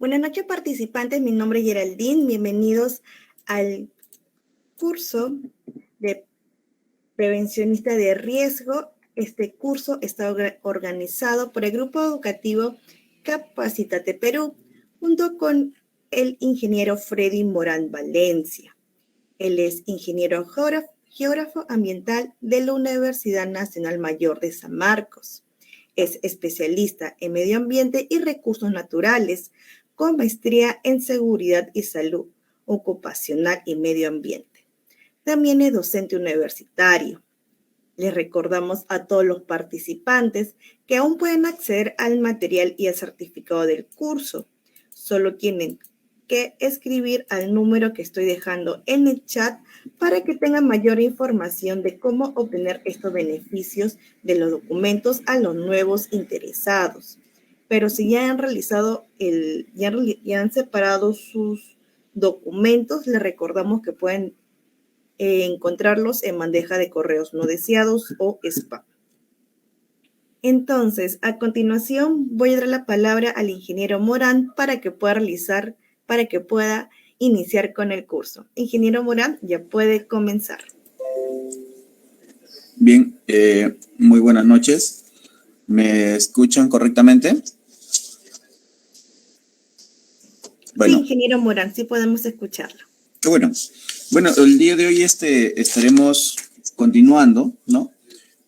Buenas noches, participantes. Mi nombre es Geraldine. Bienvenidos al curso de prevencionista de riesgo. Este curso está organizado por el grupo educativo Capacítate Perú, junto con el ingeniero Freddy Morán Valencia. Él es ingeniero geógrafo ambiental de la Universidad Nacional Mayor de San Marcos. Es especialista en medio ambiente y recursos naturales, con maestría en seguridad y salud ocupacional y medio ambiente. También es docente universitario. Les recordamos a todos los participantes que aún pueden acceder al material y al certificado del curso. Solo tienen que escribir al número que estoy dejando en el chat para que tengan mayor información de cómo obtener estos beneficios de los documentos a los nuevos interesados. Pero si ya han realizado ya han separado sus documentos, les recordamos que pueden encontrarlos en bandeja de correos no deseados o spam. Entonces, a continuación voy a dar la palabra al ingeniero Morán para que pueda iniciar con el curso. Ingeniero Morán, ya puede comenzar. Bien, muy buenas noches. ¿Me escuchan correctamente? Bueno. Sí, ingeniero Morán, sí podemos escucharlo. Qué bueno. Bueno, el día de hoy estaremos continuando, ¿no?,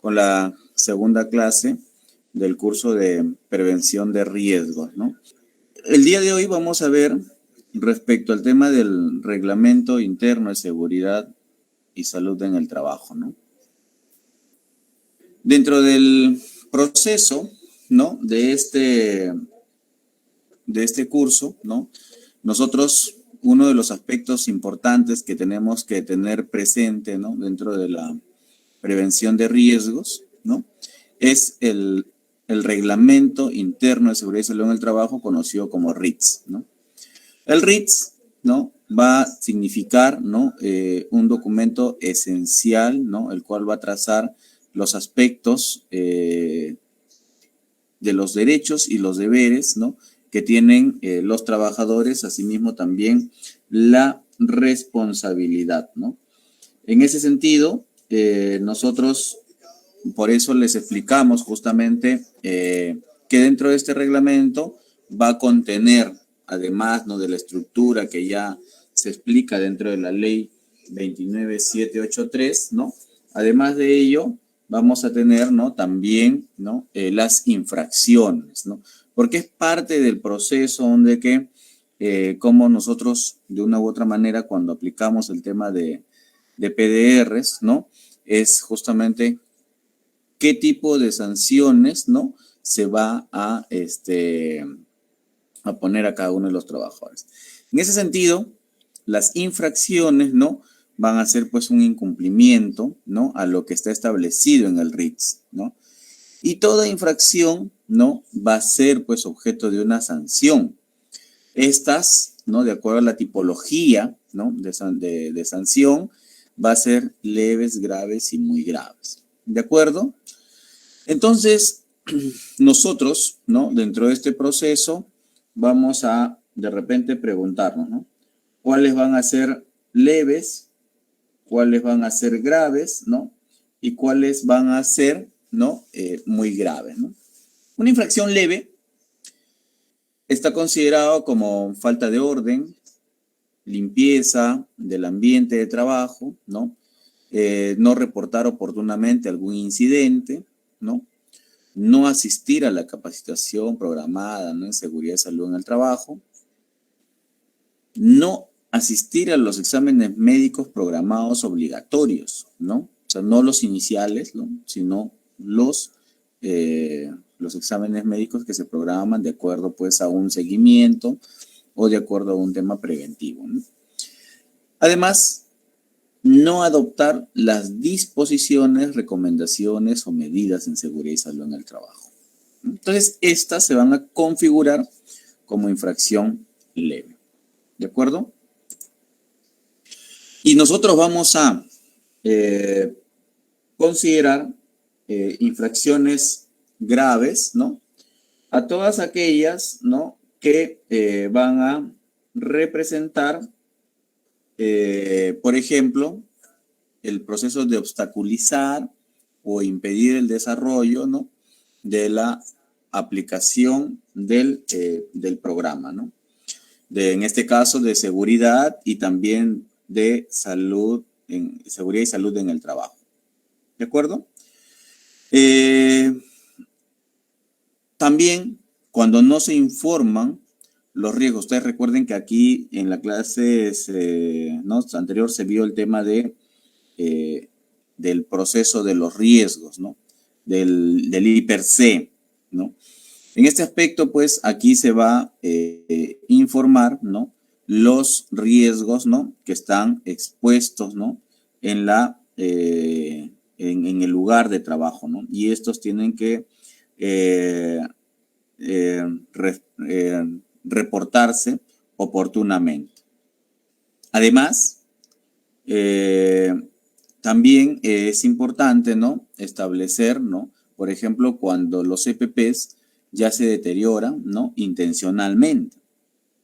con la segunda clase del curso de prevención de riesgos, ¿no? El día de hoy vamos a ver respecto al tema del reglamento interno de seguridad y salud en el trabajo, ¿no? Dentro del proceso, ¿no?, de este curso, ¿no?, nosotros, uno de los aspectos importantes que tenemos que tener presente, ¿no?, dentro de la prevención de riesgos, ¿no?, es el reglamento interno de seguridad y salud en el trabajo, conocido como RITS, ¿no? El RITS, ¿no?, va a significar, ¿no?, un documento esencial, ¿no?, el cual va a trazar los aspectos de los derechos y los deberes, ¿no?, que tienen los trabajadores, asimismo también la responsabilidad, ¿no? En ese sentido, nosotros por eso les explicamos justamente que dentro de este reglamento va a contener, además, ¿no?, de la estructura que ya se explica dentro de la ley 29783, ¿no?, además de ello, vamos a tener, ¿no?, también, ¿no?, las infracciones, ¿no?, porque es parte del proceso donde que, como nosotros de una u otra manera cuando aplicamos el tema de PDRs, ¿no?, es justamente qué tipo de sanciones, ¿no?, se va a poner a cada uno de los trabajadores. En ese sentido, las infracciones, ¿no?, van a ser pues un incumplimiento, ¿no?, a lo que está establecido en el RITS, ¿no? Y toda infracción, ¿no?, va a ser pues objeto de una sanción. Estas, ¿no?, de acuerdo a la tipología, ¿no?, de sanción, va a ser leves, graves y muy graves. ¿De acuerdo? Entonces, nosotros, ¿no?, dentro de este proceso, vamos a de repente preguntarnos, ¿no?, ¿cuáles van a ser leves? ¿Cuáles van a ser graves? ¿No? ¿Y cuáles van a ser, ¿no?, muy graves, ¿no? Una infracción leve está considerado como falta de orden, limpieza del ambiente de trabajo, ¿no?, no reportar oportunamente algún incidente, ¿no?, no asistir a la capacitación programada, ¿no?, en seguridad y salud en el trabajo, no asistir a los exámenes médicos programados obligatorios, ¿no? O sea, no los iniciales, ¿no?, sino los exámenes médicos que se programan de acuerdo pues a un seguimiento o de acuerdo a un tema preventivo, ¿no? Además, no adoptar las disposiciones, recomendaciones o medidas en seguridad y salud en el trabajo. Entonces, estas se van a configurar como infracción leve. ¿De acuerdo? Y nosotros vamos a considerar infracciones graves, ¿no?, a todas aquellas, ¿no?, que van a representar, por ejemplo, el proceso de obstaculizar o impedir el desarrollo, ¿no?, de la aplicación del programa, ¿no? En este caso, de seguridad y también de salud, seguridad y salud en el trabajo. ¿De acuerdo? También, cuando no se informan los riesgos, ustedes recuerden que aquí en la clase anterior se vio el tema del proceso de los riesgos, ¿no? Del IPRC, ¿no? En este aspecto, pues, aquí se va a informar, ¿no?, los riesgos, ¿no?, que están expuestos, ¿no?, en el lugar de trabajo, ¿no? Y estos tienen que reportarse oportunamente. Además, también es importante, ¿no?, establecer, ¿no?, por ejemplo, cuando los EPPs ya se deterioran, ¿no?, intencionalmente,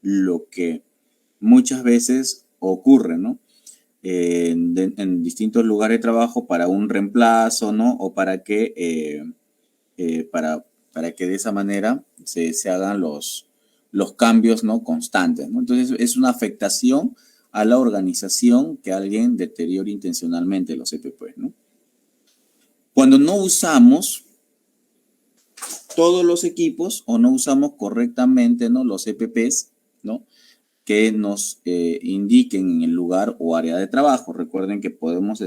lo que muchas veces ocurre, ¿no?, en distintos lugares de trabajo para un reemplazo, ¿no?, o para que de esa manera se hagan los cambios, ¿no?, constantes, ¿no? Entonces, es una afectación a la organización que alguien deteriore intencionalmente los EPP, ¿no? Cuando no usamos todos los equipos o no usamos correctamente, ¿no?, los EPPs, ¿no?, que nos indiquen en el lugar o área de trabajo. Recuerden que podemos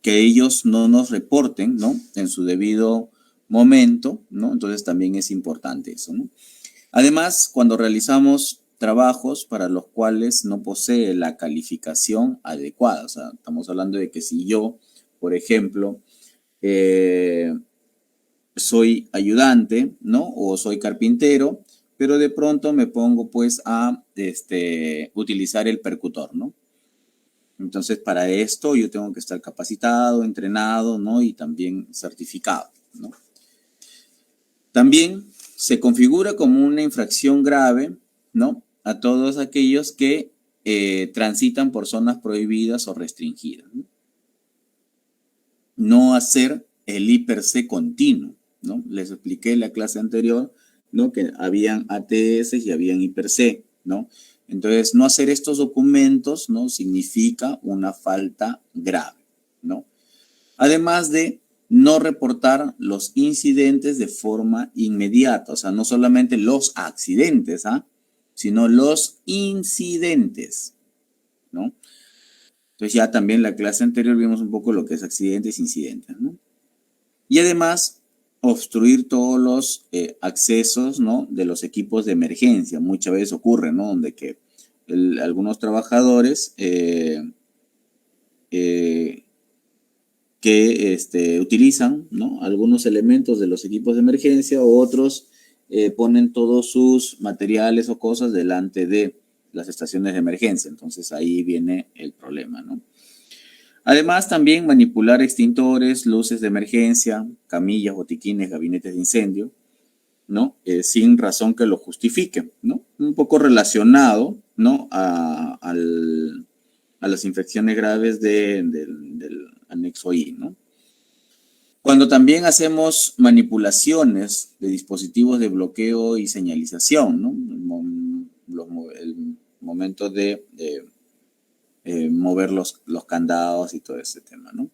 que ellos no nos reporten, ¿no?, en su debido momento, ¿no? Entonces también es importante eso, ¿no? Además, cuando realizamos trabajos para los cuales no posee la calificación adecuada, o sea, estamos hablando de que si yo, por ejemplo, soy ayudante, ¿no?, o soy carpintero, pero de pronto me pongo pues a utilizar el percutor, ¿no? Entonces, para esto yo tengo que estar capacitado, entrenado, ¿no?, y también certificado, ¿no? También se configura como una infracción grave, ¿no?, a todos aquellos que transitan por zonas prohibidas o restringidas, ¿no? No hacer el IPRC continuo, ¿no? Les expliqué en la clase anterior, ¿no?, que habían ATS y habían IPRC, ¿no? Entonces, no hacer estos documentos, ¿no?, significa una falta grave, ¿no? Además de no reportar los incidentes de forma inmediata, o sea, no solamente los accidentes, sino los incidentes, ¿no? Entonces, ya también en la clase anterior vimos un poco lo que es accidentes e incidentes, ¿no? Y además, obstruir todos los accesos, ¿no?, de los equipos de emergencia. Muchas veces ocurre, ¿no?, donde que algunos trabajadores utilizan, ¿no?, algunos elementos de los equipos de emergencia, o otros ponen todos sus materiales o cosas delante de las estaciones de emergencia. Entonces ahí viene el problema, ¿no? Además, también manipular extintores, luces de emergencia, camillas, botiquines, gabinetes de incendio, ¿no?, sin razón que lo justifique, ¿no? Un poco relacionado, ¿no?, a las infecciones graves del anexo I, ¿no? Cuando también hacemos manipulaciones de dispositivos de bloqueo y señalización, ¿no?, el momento de mover los candados y todo ese tema, ¿no?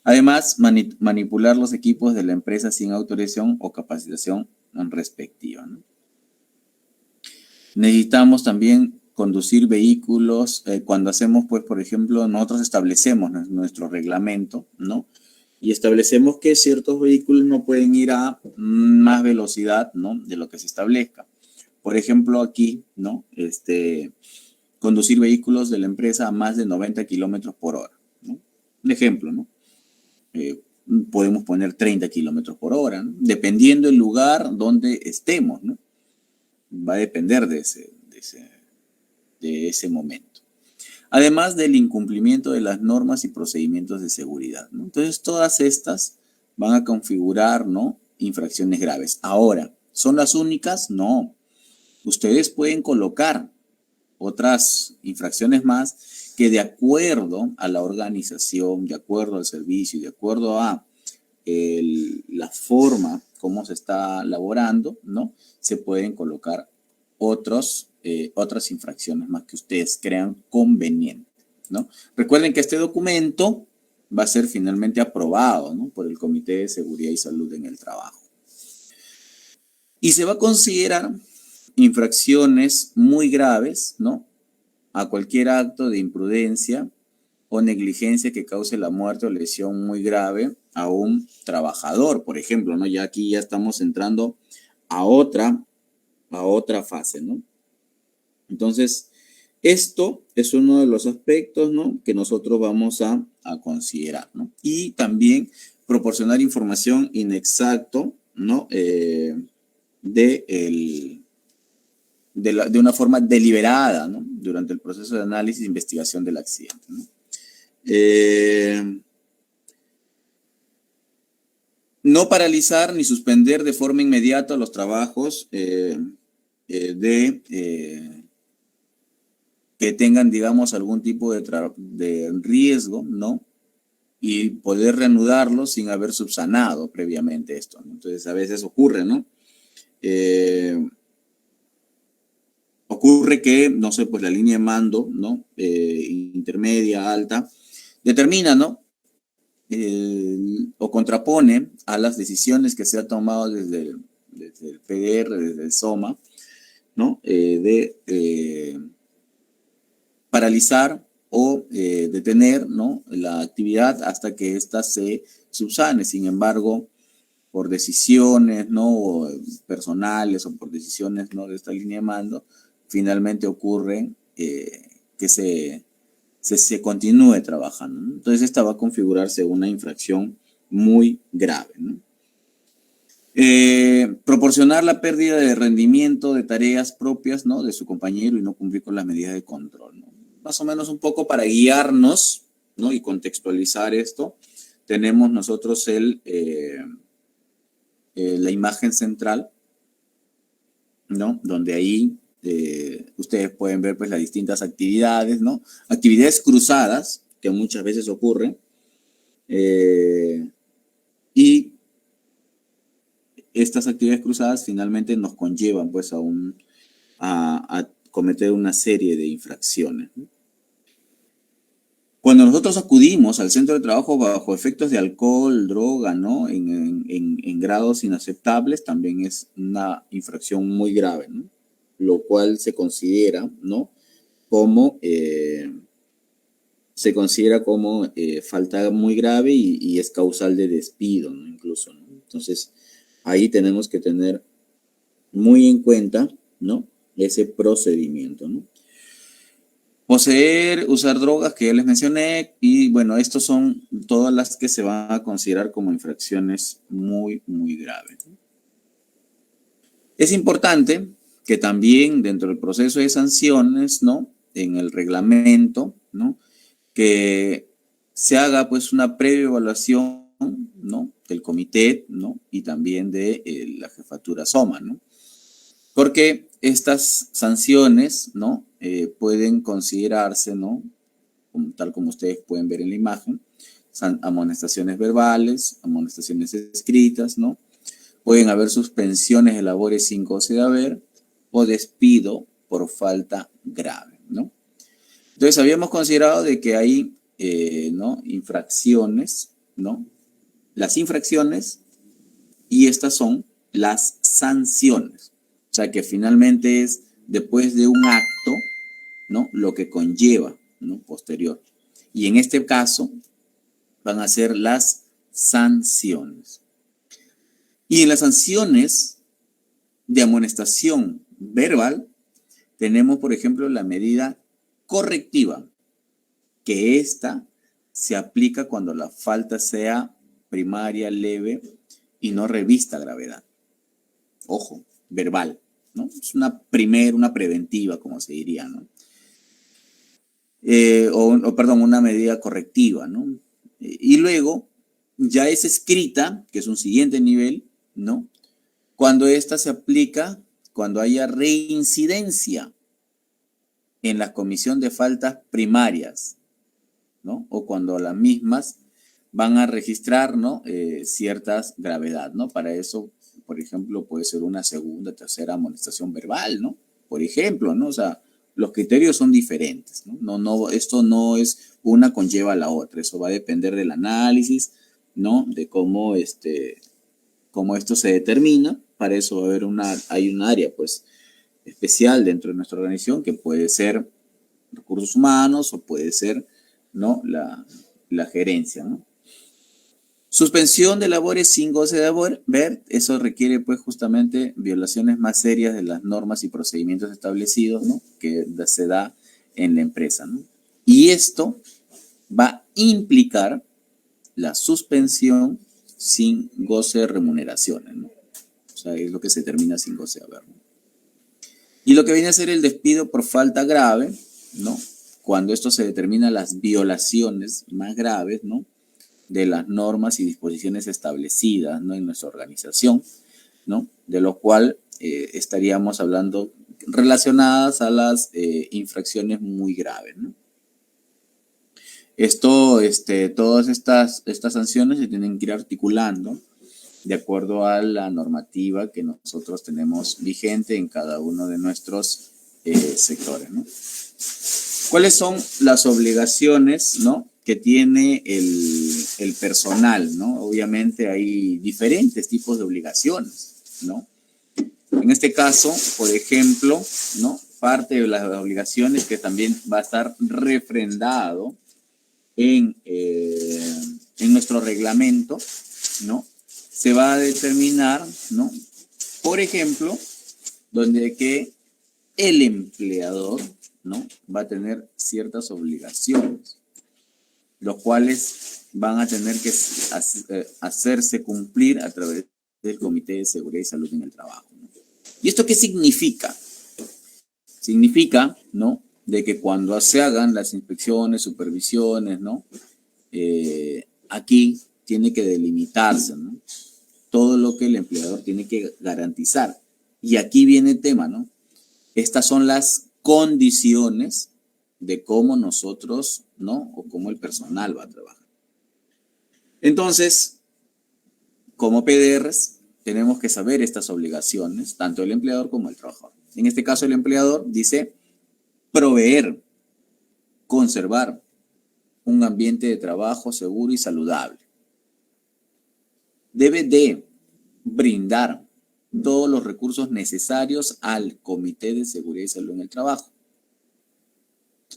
Además, manipular los equipos de la empresa sin autorización o capacitación respectiva, ¿no? Necesitamos también conducir vehículos cuando hacemos, pues, por ejemplo, nosotros establecemos nuestro reglamento, ¿no?, y establecemos que ciertos vehículos no pueden ir a más velocidad, ¿no?, de lo que se establezca. Por ejemplo, aquí, ¿no?, conducir vehículos de la empresa a más de 90 kilómetros por hora, ¿no? Un ejemplo, ¿no? Podemos poner 30 kilómetros por hora, ¿no?, dependiendo del lugar donde estemos, ¿no? Va a depender de ese momento. Además del incumplimiento de las normas y procedimientos de seguridad, ¿no? Entonces, todas estas van a configurar, ¿no?, infracciones graves. Ahora, ¿son las únicas? No. Ustedes pueden colocar otras infracciones más que, de acuerdo a la organización, de acuerdo al servicio, de acuerdo a la forma como se está elaborando, ¿no?, se pueden colocar otras infracciones más que ustedes crean conveniente, ¿no? Recuerden que este documento va a ser finalmente aprobado, ¿no?, por el Comité de Seguridad y Salud en el Trabajo. Y se va a considerar infracciones muy graves, ¿no?, a cualquier acto de imprudencia o negligencia que cause la muerte o lesión muy grave a un trabajador, por ejemplo, ¿no? Ya aquí ya estamos entrando a otra fase, ¿no? Entonces, esto es uno de los aspectos, ¿no?, que nosotros vamos a considerar, ¿no? Y también proporcionar información inexacto, ¿no?, de una forma deliberada, ¿no?, durante el proceso de análisis e investigación del accidente, ¿no? No paralizar ni suspender de forma inmediata los trabajos que tengan, digamos, algún tipo de riesgo, ¿no?, y poder reanudarlo sin haber subsanado previamente esto, ¿no? Entonces, a veces ocurre, ¿no? Ocurre que, no sé, pues la línea de mando, ¿no?, intermedia, alta, determina, ¿no?, o contrapone a las decisiones que se han tomado desde el PDR, desde el SOMA, ¿no?, de paralizar o detener, ¿no?, la actividad hasta que ésta se subsane. Sin embargo, por decisiones, ¿no?, personales o por decisiones, ¿no?, de esta línea de mando, finalmente ocurre que se continúe trabajando, ¿no? Entonces, esta va a configurarse una infracción muy grave, ¿no? Proporcionar la pérdida de rendimiento de tareas propias, ¿no?, de su compañero y no cumplir con las medidas de control, ¿no? Más o menos un poco para guiarnos, ¿no?, y contextualizar esto, tenemos nosotros la imagen central, ¿no?, donde ahí ustedes pueden ver, pues, las distintas actividades, ¿no?, actividades cruzadas que muchas veces ocurren, y estas actividades cruzadas finalmente nos conllevan, pues, a cometer una serie de infracciones, ¿no? Cuando nosotros acudimos al centro de trabajo bajo efectos de alcohol, droga, ¿no?, en grados inaceptables, también es una infracción muy grave, ¿no?, lo cual se considera, ¿no?, como falta muy grave y es causal de despido, ¿no?, incluso, ¿no? Entonces, ahí tenemos que tener muy en cuenta, ¿no?, ese procedimiento, ¿no? Poseer, usar drogas, que ya les mencioné, y bueno, estos son todas las que se van a considerar como infracciones muy, muy graves. Es importante que también dentro del proceso de sanciones, ¿no?, en el reglamento, ¿no?, que se haga, pues, una previa evaluación, ¿no?, del comité, ¿no?, y también de la jefatura SOMA, ¿no? Porque estas sanciones, ¿no?, pueden considerarse, ¿no?, tal como ustedes pueden ver en la imagen, amonestaciones verbales, amonestaciones escritas, ¿no? Pueden haber suspensiones de labores sin goce de haber o despido por falta grave, ¿no? Entonces, habíamos considerado de que hay, ¿no?, infracciones, ¿no?, las infracciones, y estas son las sanciones. O sea, que finalmente es después de un acto, ¿no?, lo que conlleva, ¿no?, posterior. Y en este caso van a ser las sanciones. Y en las sanciones de amonestación verbal tenemos, por ejemplo, la medida correctiva, que esta se aplica cuando la falta sea primaria, leve y no revista gravedad. Ojo, verbal, ¿no? Es una preventiva, como se diría, ¿no? Perdón, una medida correctiva, ¿no? Y luego ya es escrita, que es un siguiente nivel, ¿no? Cuando esta se aplica, cuando haya reincidencia en la comisión de faltas primarias, ¿no? O cuando las mismas van a registrar, ¿no? Ciertas gravedad, ¿no? Para eso, por ejemplo, puede ser una segunda, tercera amonestación verbal, ¿no? Por ejemplo, ¿no? O sea, los criterios son diferentes, ¿no? Esto no es una conlleva a la otra, eso va a depender del análisis, ¿no? De cómo esto se determina. Para eso va a haber hay un área, pues, especial dentro de nuestra organización que puede ser recursos humanos o puede ser, ¿no? La gerencia, ¿no? Suspensión de labores sin goce de haber, eso requiere pues justamente violaciones más serias de las normas y procedimientos establecidos, ¿no? Que se da en la empresa, ¿no? Y esto va a implicar la suspensión sin goce de remuneraciones, ¿no? O sea, es lo que se termina sin goce de haber, ¿no? Y lo que viene a ser el despido por falta grave, ¿no? Cuando esto se determina las violaciones más graves, ¿no? De las normas y disposiciones establecidas, ¿no? En nuestra organización, ¿no? De lo cual estaríamos hablando relacionadas a las infracciones muy graves, ¿no? Todas estas sanciones se tienen que ir articulando de acuerdo a la normativa que nosotros tenemos vigente en cada uno de nuestros sectores, ¿no? ¿Cuáles son las obligaciones, ¿no? Que tiene el personal, ¿no? Obviamente hay diferentes tipos de obligaciones, ¿no? En este caso, por ejemplo, ¿no? Parte de las obligaciones que también va a estar refrendado en nuestro reglamento, ¿no? Se va a determinar, ¿no? Por ejemplo, donde que el empleador, ¿no? Va a tener ciertas obligaciones, los cuales van a tener que hacerse cumplir a través del Comité de Seguridad y Salud en el Trabajo, ¿no? ¿Y esto qué significa? Significa, ¿no? De que cuando se hagan las inspecciones, supervisiones, ¿no? Aquí tiene que delimitarse, ¿no? Todo lo que el empleador tiene que garantizar. Y aquí viene el tema, ¿no? Estas son las condiciones de cómo nosotros, ¿no? O cómo el personal va a trabajar. Entonces, como PDRs, tenemos que saber estas obligaciones, tanto el empleador como el trabajador. En este caso, el empleador dice proveer, conservar un ambiente de trabajo seguro y saludable. Debe de brindar todos los recursos necesarios al Comité de Seguridad y Salud en el Trabajo.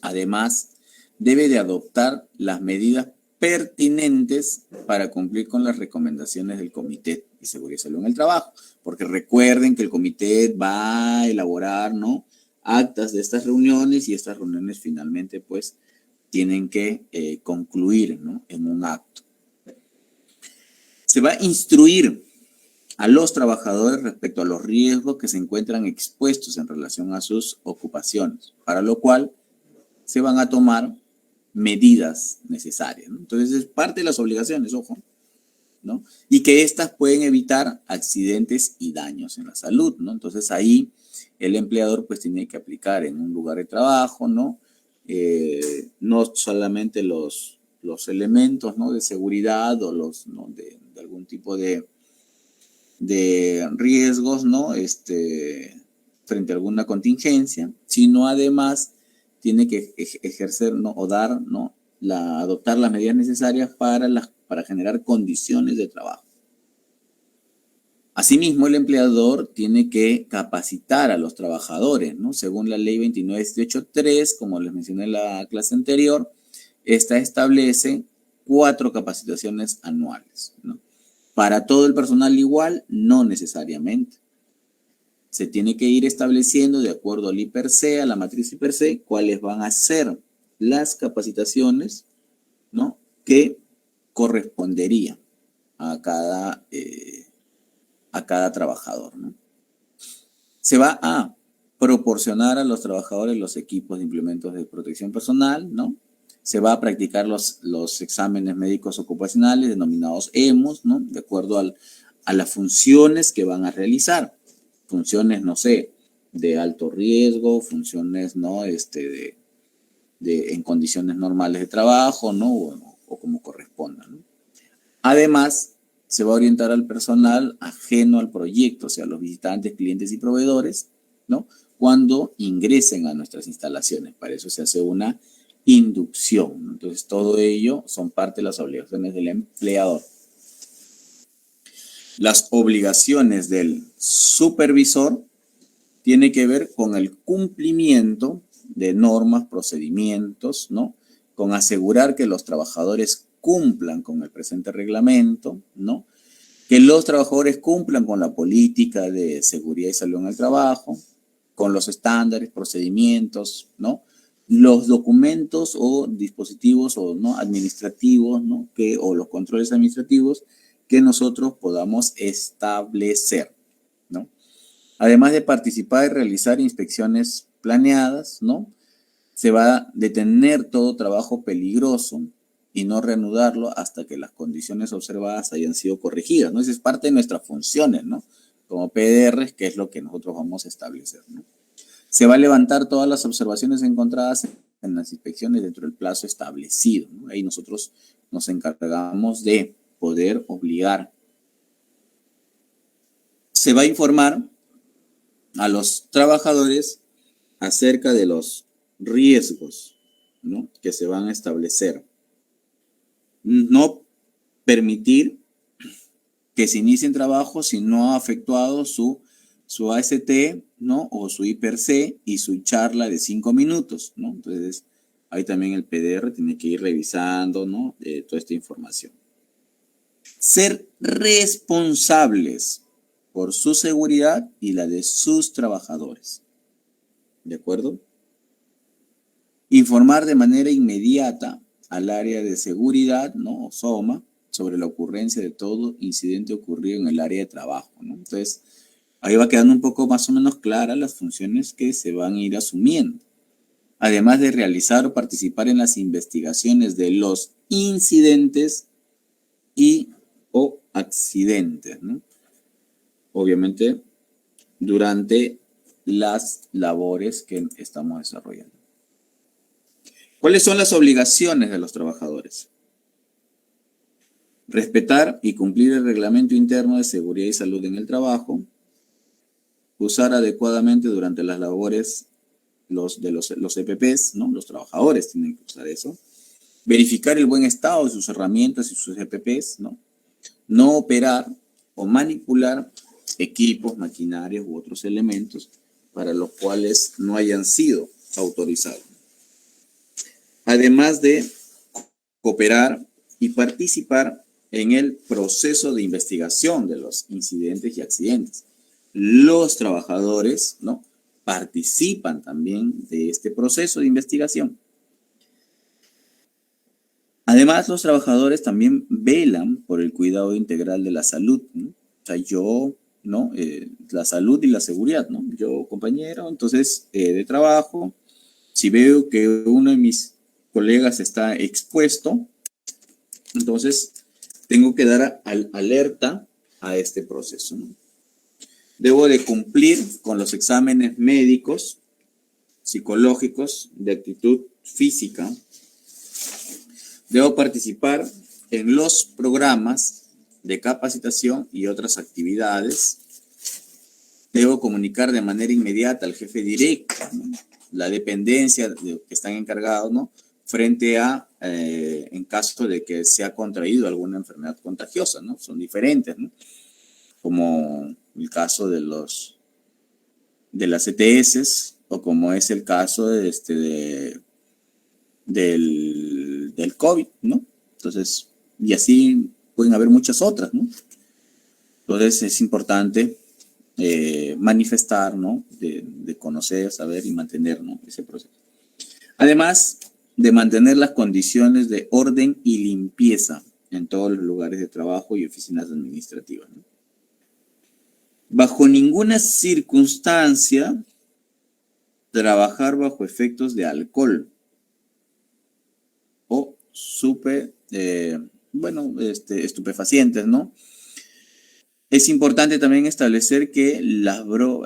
Además, debe de adoptar las medidas pertinentes para cumplir con las recomendaciones del Comité de Seguridad y Salud en el Trabajo. Porque recuerden que el comité va a elaborar, ¿no? Actas de estas reuniones y estas reuniones finalmente, pues, tienen que concluir, ¿no? En un acto. Se va a instruir a los trabajadores respecto a los riesgos que se encuentran expuestos en relación a sus ocupaciones, para lo cual se van a tomar medidas necesarias, ¿no? Entonces, es parte de las obligaciones, ojo, ¿no? Y que estas pueden evitar accidentes y daños en la salud, ¿no? Entonces, ahí el empleador pues tiene que aplicar en un lugar de trabajo, ¿no? No solamente los elementos, ¿no? De seguridad o ¿no? de algún tipo de riesgos, ¿no? Frente a alguna contingencia, sino además tiene que ejercer, ¿no? O dar, ¿no? Adoptar las medidas necesarias para generar condiciones de trabajo. Asimismo, el empleador tiene que capacitar a los trabajadores, ¿no? Según la ley 29.183, como les mencioné en la clase anterior, esta establece 4 capacitaciones anuales, ¿no? Para todo el personal igual, no necesariamente. Se tiene que ir estableciendo de acuerdo al IPRC, a la matriz IPRC, cuáles van a ser las capacitaciones, ¿no? Que corresponderían a cada trabajador, ¿no? Se va a proporcionar a los trabajadores los equipos de implementos de protección personal, ¿no? Se va a practicar los exámenes médicos ocupacionales denominados EMOS, ¿no? De acuerdo a las funciones que van a realizar. Funciones, no sé, de alto riesgo, funciones, ¿no? En condiciones normales de trabajo, ¿no? O como corresponda, ¿no? Además, se va a orientar al personal ajeno al proyecto, o sea, los visitantes, clientes y proveedores, ¿no? Cuando ingresen a nuestras instalaciones. Para eso se hace una inducción, ¿no? Entonces, todo ello son parte de las obligaciones del empleador. Las obligaciones del supervisor tienen que ver con el cumplimiento de normas, procedimientos, ¿no? Con asegurar que los trabajadores cumplan con el presente reglamento, ¿no? Que los trabajadores cumplan con la política de seguridad y salud en el trabajo, con los estándares, procedimientos, ¿no? Los documentos o dispositivos o no administrativos, ¿no? O los controles administrativos que nosotros podamos establecer, ¿no? Además de participar y realizar inspecciones planeadas, ¿no? Se va a detener todo trabajo peligroso y no reanudarlo hasta que las condiciones observadas hayan sido corregidas, ¿no? Esa es parte de nuestras funciones, ¿no? Como PDRs, que es lo que nosotros vamos a establecer, ¿no? Se va a levantar todas las observaciones encontradas en las inspecciones dentro del plazo establecido, ¿no? Ahí nosotros nos encargamos de poder obligar. Se va a informar a los trabajadores acerca de los riesgos, ¿no? Que se van a establecer. No permitir que se inicien trabajos si no ha efectuado su AST, ¿no? O su IPRC y su charla de 5 minutos, ¿no? Entonces, ahí también el PDR tiene que ir revisando, ¿no? Toda esta información. Ser responsables por su seguridad y la de sus trabajadores. ¿De acuerdo? Informar de manera inmediata al área de seguridad, ¿no? O SOMA, sobre la ocurrencia de todo incidente ocurrido en el área de trabajo, ¿no? Entonces, ahí va quedando un poco más o menos claras las funciones que se van a ir asumiendo. Además de realizar o participar en las investigaciones de los incidentes y o accidentes, ¿no? Obviamente, durante las labores que estamos desarrollando. ¿Cuáles son las obligaciones de los trabajadores? Respetar y cumplir el reglamento interno de seguridad y salud en el trabajo, usar adecuadamente durante las labores los EPPs, ¿no? Los trabajadores tienen que usar eso. Verificar el buen estado de sus herramientas y sus EPPs, ¿no? No operar o manipular equipos, maquinarias u otros elementos para los cuales no hayan sido autorizados. Además de cooperar y participar en el proceso de investigación de los incidentes y accidentes. Los trabajadores, ¿no? Participan también de este proceso de investigación. Además, los trabajadores también velan por el cuidado integral de la salud, ¿no? O sea, yo, ¿no? La salud y la seguridad, ¿no? Yo, compañero, entonces, de trabajo, si veo que uno de mis colegas está expuesto, entonces tengo que dar alerta a este proceso, ¿no? Debo de cumplir con los exámenes médicos, psicológicos, de actitud física. Debo participar en los programas de capacitación y otras actividades. Debo comunicar de manera inmediata al jefe directo, ¿no? La dependencia de que están encargados, ¿no? Frente a, en caso de que se ha contraído alguna enfermedad contagiosa, ¿no? Son diferentes, ¿no? Como el caso de las ETS o como es el caso del COVID, ¿no? Entonces, y así pueden haber muchas otras, ¿no? Entonces es importante manifestar, ¿no? De conocer, saber y mantener, ¿no? Ese proceso. Además de mantener las condiciones de orden y limpieza en todos los lugares de trabajo y oficinas administrativas, ¿no? Bajo ninguna circunstancia trabajar bajo efectos de alcohol, estupefacientes, ¿no? Es importante también establecer que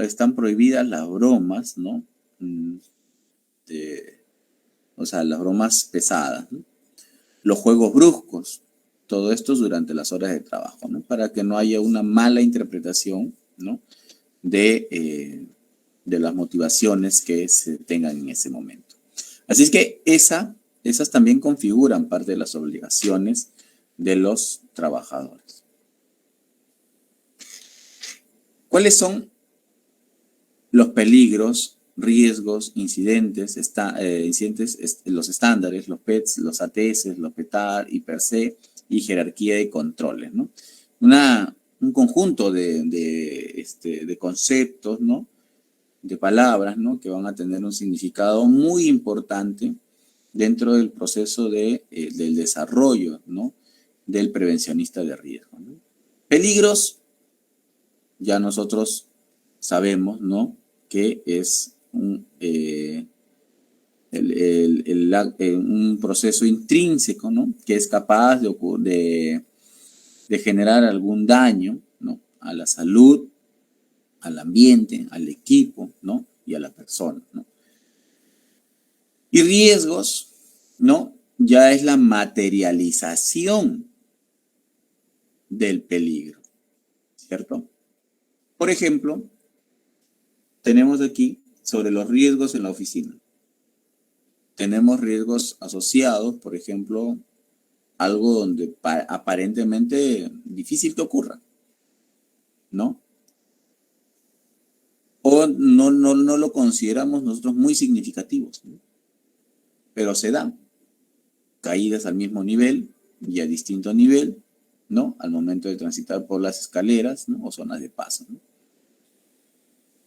están prohibidas las bromas, ¿no? O sea, las bromas pesadas, ¿no? Los juegos bruscos, todo esto durante las horas de trabajo, ¿no? Para que no haya una mala interpretación, ¿no? de las motivaciones que se tengan en ese momento. Así es que esas también configuran parte de las obligaciones de los trabajadores. ¿Cuáles son los peligros, riesgos, incidentes, los estándares, los PETs, los ATS, los PETAR, IPRC y jerarquía de controles, ¿no? Un conjunto de conceptos, ¿no? De palabras, ¿no? Que van a tener un significado muy importante dentro del proceso del desarrollo, ¿no? Del prevencionista de riesgo, ¿no? Peligros, ya nosotros sabemos, ¿no? Que es un proceso intrínseco, ¿no? Que es capaz de generar algún daño, ¿no? A la salud, al ambiente, al equipo, ¿no? Y a la persona, ¿no? Y riesgos, ¿no? Ya es la materialización del peligro, ¿cierto? Por ejemplo, tenemos aquí sobre los riesgos en la oficina. Tenemos riesgos asociados, por ejemplo, algo donde aparentemente difícil que ocurra, ¿no? O no lo consideramos nosotros muy significativos, ¿no? Pero se dan caídas al mismo nivel y a distinto nivel, ¿no? Al momento de transitar por las escaleras, ¿no? O zonas de paso, ¿no?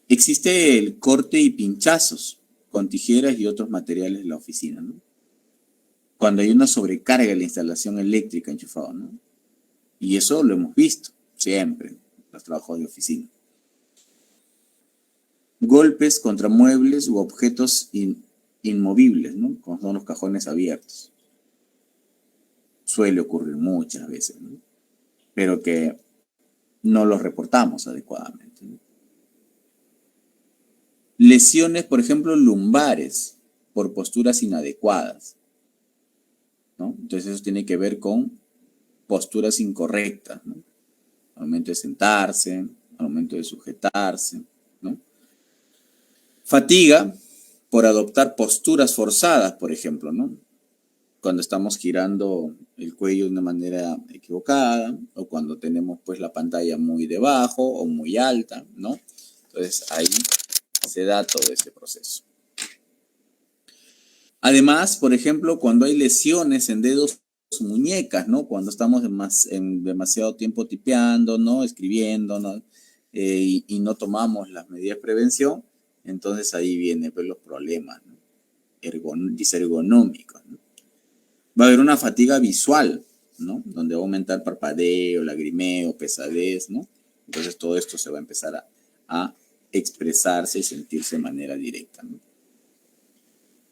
Existe el corte y pinchazos con tijeras y otros materiales en la oficina, ¿no? Cuando hay una sobrecarga de la instalación eléctrica enchufada, ¿no? Y eso lo hemos visto siempre en los trabajos de oficina. Golpes contra muebles u objetos inmovibles, ¿no? Como son los cajones abiertos. Suele ocurrir muchas veces, ¿no? Pero que no los reportamos adecuadamente, ¿no? Lesiones, por ejemplo, lumbares por posturas inadecuadas, ¿no? Entonces eso tiene que ver con posturas incorrectas, ¿no? Al momento de sentarse, al momento de sujetarse, ¿no? Fatiga por adoptar posturas forzadas, por ejemplo, ¿no? Cuando estamos girando el cuello de una manera equivocada, o cuando tenemos pues la pantalla muy debajo o muy alta, ¿no? Entonces ahí se da todo ese proceso. Además, por ejemplo, cuando hay lesiones en dedos o muñecas, ¿no? Cuando estamos en demasiado tiempo tipeando, ¿no? Escribiendo, ¿no? Y no tomamos las medidas de prevención, entonces ahí vienen pues, los problemas, ¿no? Disergonómicos, ¿no? Va a haber una fatiga visual, ¿no? Donde va a aumentar parpadeo, lagrimeo, pesadez, ¿no? Entonces todo esto se va a empezar a expresarse y sentirse de manera directa, ¿no?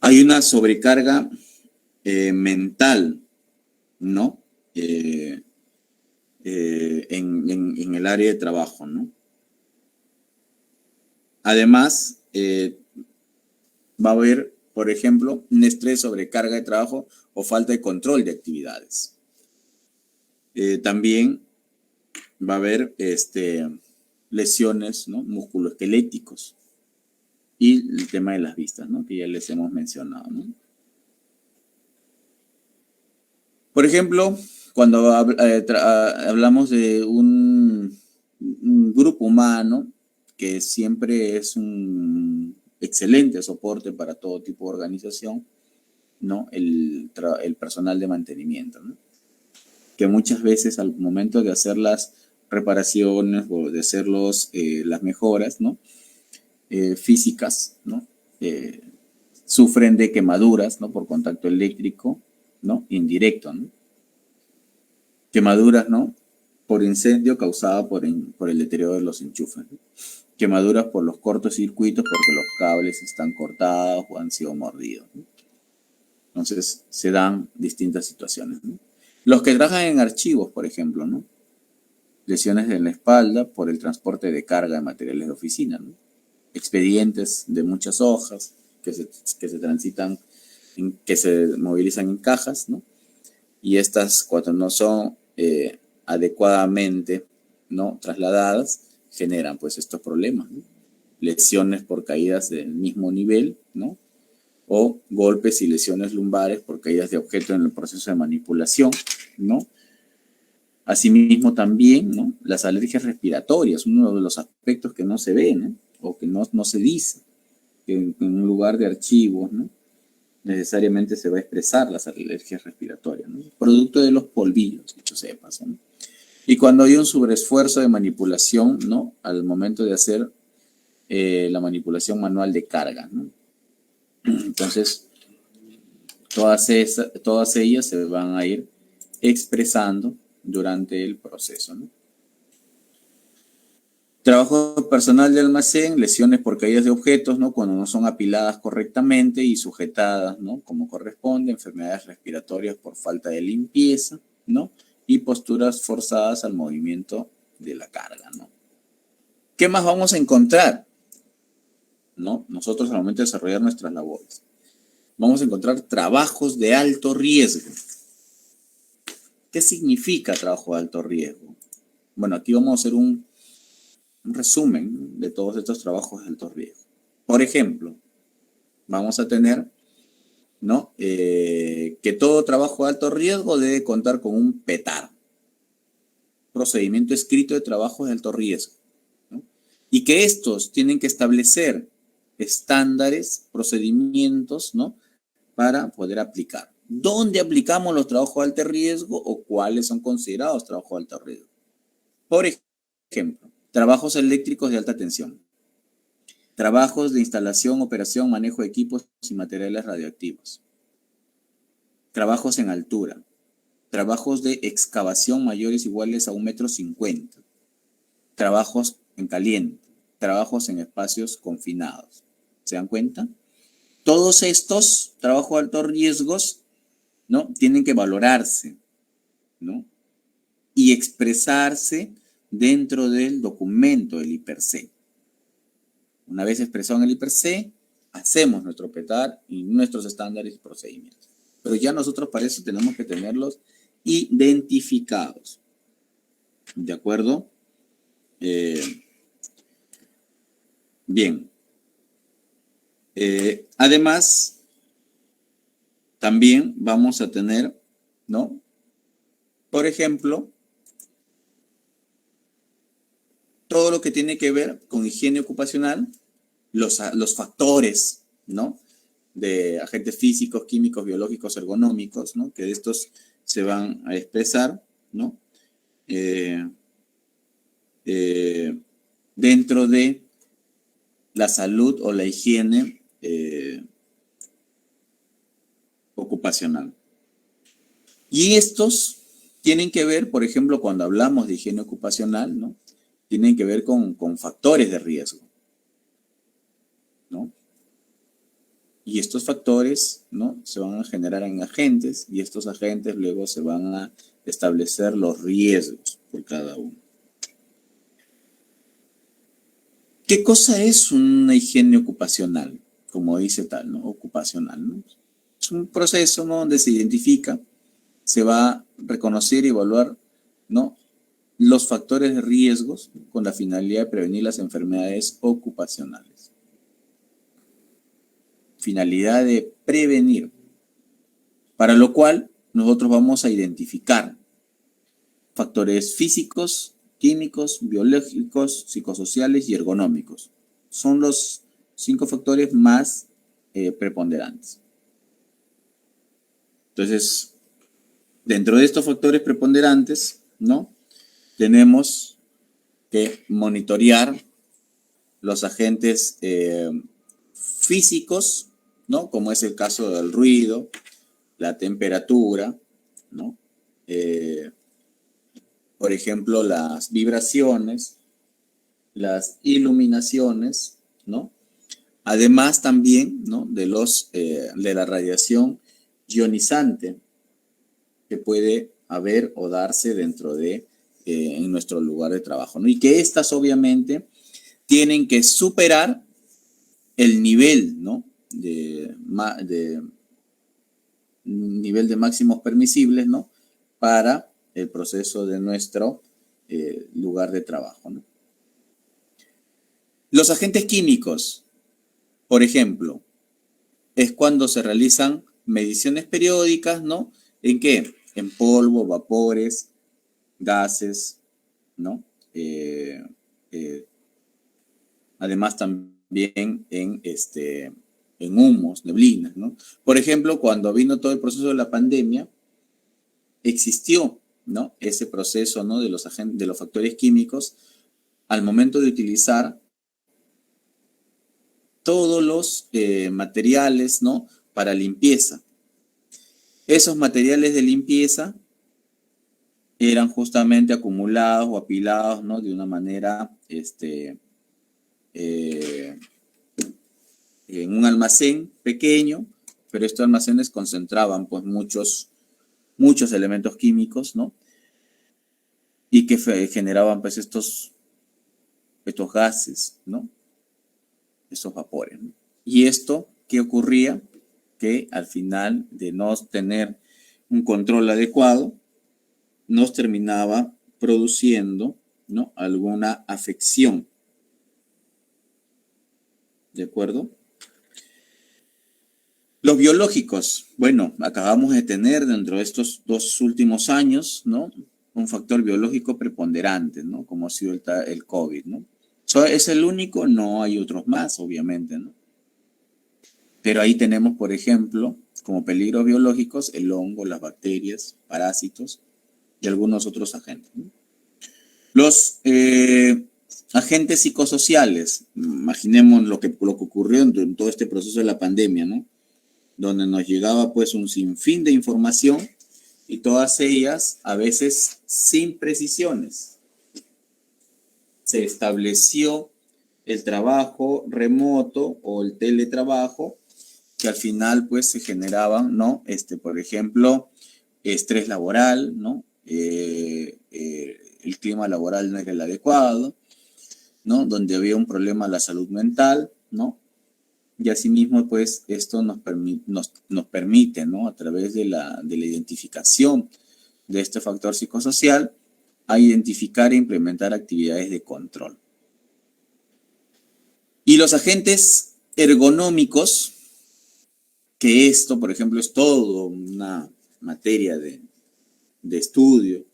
Hay una sobrecarga mental, ¿no? En el área de trabajo, ¿no? Además, va a haber, por ejemplo, un estrés, sobrecarga de trabajo o falta de control de actividades. También va a haber lesiones, ¿no? Musculoesqueléticos. Y el tema de las vistas, ¿no? Que ya les hemos mencionado, ¿no? Por ejemplo, cuando hablamos de un grupo humano, que siempre es un excelente soporte para todo tipo de organización, ¿no? El personal de mantenimiento, ¿no? Que muchas veces al momento de hacer las reparaciones o de hacer las mejoras, ¿no? Físicas, ¿no? Sufren de quemaduras, ¿no? Por contacto eléctrico, ¿no? Indirecto, ¿no? Quemaduras, ¿no? Por incendio causada por el deterioro de los enchufes, ¿no? Quemaduras por los cortocircuitos porque los cables están cortados o han sido mordidos, ¿no? Entonces, se dan distintas situaciones, ¿no? Los que trabajan en archivos, por ejemplo, ¿no? Lesiones en la espalda por el transporte de carga de materiales de oficina, ¿no? Expedientes de muchas hojas que se transitan, que se movilizan en cajas, ¿no? Y estas, cuando no son adecuadamente, ¿no?, trasladadas, generan pues estos problemas, ¿no? Lesiones por caídas del mismo nivel, ¿no? O golpes y lesiones lumbares por caídas de objetos en el proceso de manipulación, ¿no? Asimismo también, ¿no?, las alergias respiratorias, uno de los aspectos que no se ve, ¿no?, o que no se dice, que en un lugar de archivos, ¿no?, necesariamente se va a expresar las alergias respiratorias, ¿no?, producto de los polvillos, dicho sea de paso, ¿no? Y cuando hay un sobreesfuerzo de manipulación, ¿no?, al momento de hacer la manipulación manual de carga, ¿no? Entonces, todas ellas se van a ir expresando durante el proceso, ¿no? Trabajo personal de almacén, lesiones por caídas de objetos, ¿no?, cuando no son apiladas correctamente y sujetadas, ¿no?, como corresponde, enfermedades respiratorias por falta de limpieza, ¿no?, y posturas forzadas al movimiento de la carga, ¿no? ¿Qué más vamos a encontrar, ¿no?, nosotros al momento de desarrollar nuestras labores? Vamos a encontrar trabajos de alto riesgo. ¿Qué significa trabajo de alto riesgo? Bueno, aquí vamos a hacer un resumen de todos estos trabajos de alto riesgo. Por ejemplo, vamos a tener, ¿no?, que todo trabajo de alto riesgo debe contar con un PETAR, procedimiento escrito de trabajos de alto riesgo, ¿no?, y que estos tienen que establecer estándares, procedimientos, ¿no?, para poder aplicar. ¿Dónde aplicamos los trabajos de alto riesgo o cuáles son considerados trabajos de alto riesgo? Por ejemplo, trabajos eléctricos de alta tensión, trabajos de instalación, operación, manejo de equipos y materiales radioactivos, trabajos en altura, trabajos de excavación mayores o iguales a 1,50 m, trabajos en caliente, trabajos en espacios confinados. ¿Se dan cuenta? Todos estos trabajos de altos riesgos, ¿no?, tienen que valorarse, ¿no?, y expresarse dentro del documento del IPRC. Una vez expresado en el IPRC, hacemos nuestro PETAR y nuestros estándares y procedimientos. Pero ya nosotros para eso tenemos que tenerlos identificados. ¿De acuerdo? Bien. Además, también vamos a tener, ¿no?, por ejemplo, todo lo que tiene que ver con higiene ocupacional, los factores, ¿no?, de agentes físicos, químicos, biológicos, ergonómicos, ¿no?, que de estos se van a expresar, ¿no?, dentro de la salud o la higiene ocupacional. Y estos tienen que ver, por ejemplo, cuando hablamos de higiene ocupacional, ¿no?, tienen que ver con factores de riesgo, ¿no? Y estos factores, ¿no?, se van a generar en agentes y estos agentes luego se van a establecer los riesgos por cada uno. ¿Qué cosa es una higiene ocupacional? Como dice tal, ¿no?, ocupacional, ¿no? Es un proceso, ¿no?, donde se identifica, se va a reconocer y evaluar, ¿no?, los factores de riesgos con la finalidad de prevenir las enfermedades ocupacionales. Finalidad de prevenir, para lo cual nosotros vamos a identificar factores físicos, químicos, biológicos, psicosociales y ergonómicos. Son los 5 factores más preponderantes. Entonces, dentro de estos factores preponderantes, ¿no?, tenemos que monitorear los agentes físicos, ¿no?, como es el caso del ruido, la temperatura, ¿no?, por ejemplo, las vibraciones, las iluminaciones, ¿no? Además también, ¿no?, de la radiación ionizante que puede haber o darse dentro de en nuestro lugar de trabajo, ¿no? Y que estas obviamente tienen que superar el nivel, ¿no? de nivel de máximos permisibles, ¿no? Para el proceso de nuestro lugar de trabajo, ¿no? Los agentes químicos, por ejemplo, es cuando se realizan mediciones periódicas, ¿no? ¿En qué? En polvo, vapores, gases, ¿no? Además también en humos, neblinas, ¿no? Por ejemplo, cuando vino todo el proceso de la pandemia, existió, ¿no? Ese proceso, ¿no? de los factores químicos al momento de utilizar todos los materiales, ¿no? Para limpieza. Esos materiales de limpieza eran justamente acumulados o apilados, ¿no? De una manera, en un almacén pequeño, pero estos almacenes concentraban, pues, muchos elementos químicos, ¿no? Y que generaban, pues, estos gases, ¿no? Estos vapores, ¿no? Y esto, ¿qué ocurría? Que al final de no tener un control adecuado, nos terminaba produciendo, ¿no? Alguna afección. ¿De acuerdo? Los biológicos, bueno, acabamos de tener dentro de estos 2 últimos años, ¿no? Un factor biológico preponderante, ¿no? Como ha sido el COVID, ¿no? ¿Es el único? No, hay otros más, obviamente, ¿no? Pero ahí tenemos, por ejemplo, como peligros biológicos, el hongo, las bacterias, parásitos y algunos otros agentes, ¿no? Los agentes psicosociales, imaginemos lo que ocurrió en todo este proceso de la pandemia, ¿no? Donde nos llegaba, pues, un sinfín de información y todas ellas a veces sin precisiones. Se estableció el trabajo remoto o el teletrabajo, que al final, pues, se generaban, ¿no? Por ejemplo, estrés laboral, ¿no? El clima laboral no era el adecuado, ¿no? Donde había un problema de la salud mental, ¿no? Y asimismo, pues, esto nos permite, ¿no? A través de la identificación de este factor psicosocial, a identificar e implementar actividades de control. Y los agentes ergonómicos, que esto, por ejemplo, es todo una materia de estudio,